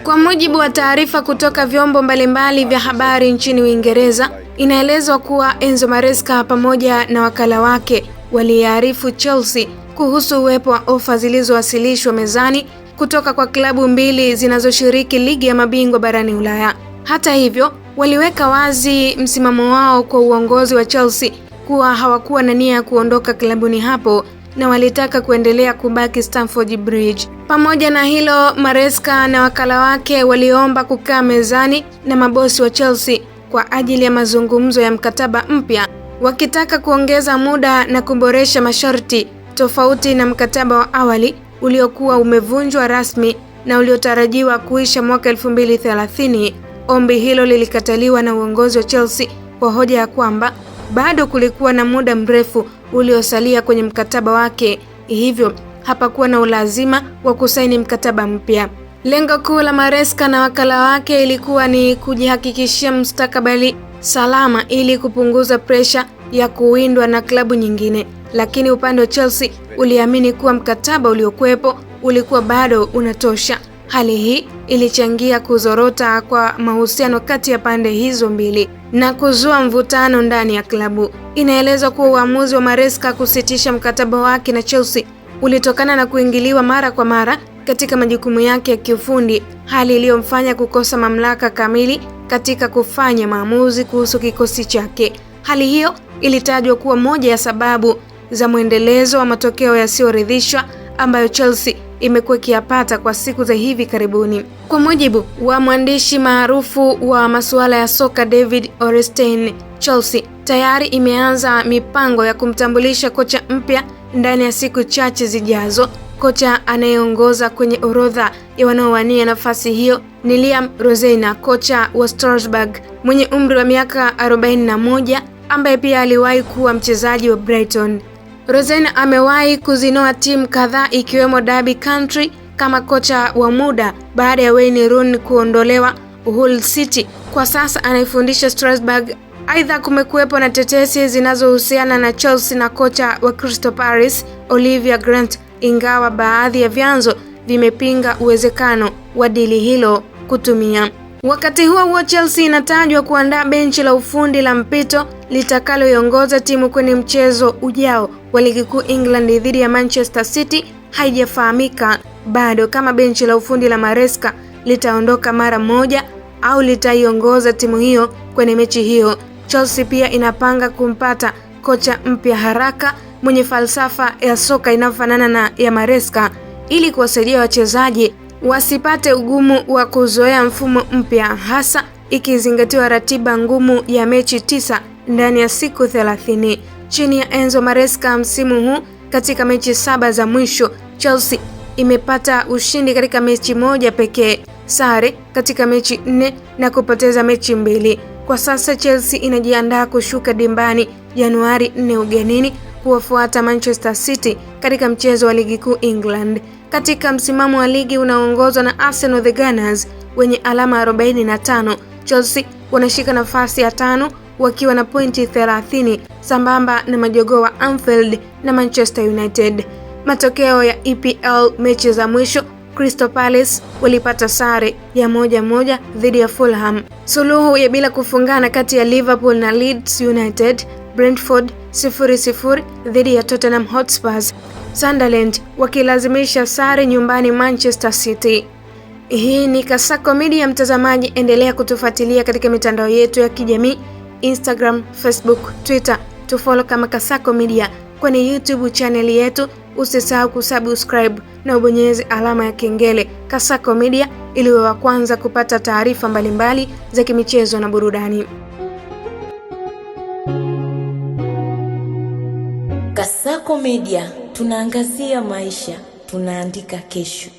Kwa mujibu wa taarifa kutoka vyombo mbalimbali vya habari nchini Uingereza, inaelezwa kuwa Enzo Maresca pamoja na wakala wake waliarifu Chelsea kuhusu uwepo wa ofa zilizowasilishwa mezani kutoka kwa klabu mbili zinazoshiriki ligi ya mabingwa barani Ulaya. Hata hivyo, waliweka wazi msimamo wao kwa uongozi wa Chelsea kuwa hawakuwa na nia ya kuondoka klabuni hapo na walitaka kuendelea kubaki Stamford Bridge. Pamoja na hilo, Maresca na wakala wake waliomba kukaa mezani na mabosi wa Chelsea kwa ajili ya mazungumzo ya mkataba mpya, wakitaka kuongeza muda na kuboresha masharti tofauti na mkataba wa awali uliokuwa umevunjwa rasmi na uliotarajiwa kuisha mwaka 2030. Ombi hilo lilikataliwa na uongozi wa Chelsea kwa hoja ya kwamba bado kulikuwa na muda mrefu uliosalia kwenye mkataba wake, hivyo hapakuwa na ulazima wa kusaini mkataba mpya. Lengo kuu la Maresca na wakala wake ilikuwa ni kujihakikishia mustakabali salama ili kupunguza presha ya kuwindwa na klabu nyingine, lakini upande wa Chelsea uliamini kuwa mkataba uliokuwepo ulikuwa bado unatosha. Hali hii ilichangia kuzorota kwa mahusiano kati ya pande hizo mbili na kuzua mvutano ndani ya klabu. Inaelezwa kuwa uamuzi wa Maresca kusitisha mkataba wake na Chelsea ulitokana na kuingiliwa mara kwa mara katika majukumu yake ya kiufundi, hali iliyomfanya kukosa mamlaka kamili katika kufanya maamuzi kuhusu kikosi chake. Hali hiyo ilitajwa kuwa moja ya sababu za mwendelezo wa matokeo yasiyoridhishwa ambayo Chelsea imekuwa ikiyapata kwa siku za hivi karibuni. Kwa mujibu wa mwandishi maarufu wa masuala ya soka David Ornstein, Chelsea tayari imeanza mipango ya kumtambulisha kocha mpya ndani ya siku chache zijazo. Kocha anayeongoza kwenye orodha ya wanaowania nafasi hiyo ni Liam Rosenior, kocha wa Strasbourg mwenye umri wa miaka 41 ambaye pia aliwahi kuwa mchezaji wa Brighton. Rosenior amewahi kuzinoa timu kadhaa ikiwemo Derby County kama kocha wa muda baada ya Wayne Rooney kuondolewa Hull City. Kwa sasa anaifundisha Strasbourg. Aidha, kumekuwepo na tetesi zinazohusiana na Chelsea na kocha wa Crystal Palace Olivia Grant, ingawa baadhi ya vyanzo vimepinga uwezekano wa dili hilo kutumia. Wakati huo Chelsea inatajwa kuandaa benchi la ufundi la mpito litakaloiongoza timu kwenye mchezo ujao wa ligi kuu England dhidi ya Manchester City. Haijafahamika bado kama benchi la ufundi la Maresca litaondoka mara moja au litaiongoza timu hiyo kwenye mechi hiyo. Chelsea pia inapanga kumpata kocha mpya haraka mwenye falsafa ya soka inayofanana na ya Maresca ili kuwasaidia wachezaji wasipate ugumu wa kuzoea mfumo mpya, hasa ikizingatiwa ratiba ngumu ya mechi 9 ndani ya siku 30. Chini ya Enzo Maresca msimu huu, katika mechi 7 za mwisho, Chelsea imepata ushindi katika mechi moja pekee, sare katika mechi 4 na kupoteza mechi 2. Kwa sasa Chelsea inajiandaa kushuka dimbani Januari 4 ugenini kuwafuata Manchester City katika mchezo wa ligi kuu England. Katika msimamo wa ligi unaoongozwa na Arsenal, the Gunners wenye alama 45. Chelsea wanashika nafasi ya 5 wakiwa na pointi 30 sambamba na majogoo wa Anfield na Manchester United. Matokeo ya EPL mechi za mwisho, Crystal Palace walipata sare ya 1-1 dhidi ya Fulham. Suluhu ya bila kufungana kati ya Liverpool na Leeds United. Brentford 0-0 dhidi ya Tottenham Hotspur. Sunderland wakilazimisha sare nyumbani Manchester City. Hii ni Kasako Media, mtazamaji, endelea kutufuatilia katika mitandao yetu ya kijamii Instagram, Facebook, Twitter. Tufollow kama Kasako Media kwenye YouTube channel yetu. Usisahau kusubscribe na ubonyeze alama ya kengele Kasako Media ili uwe wa kwanza kupata taarifa mbalimbali za kimichezo na burudani. Kasako Media, tunaangazia maisha, tunaandika kesho.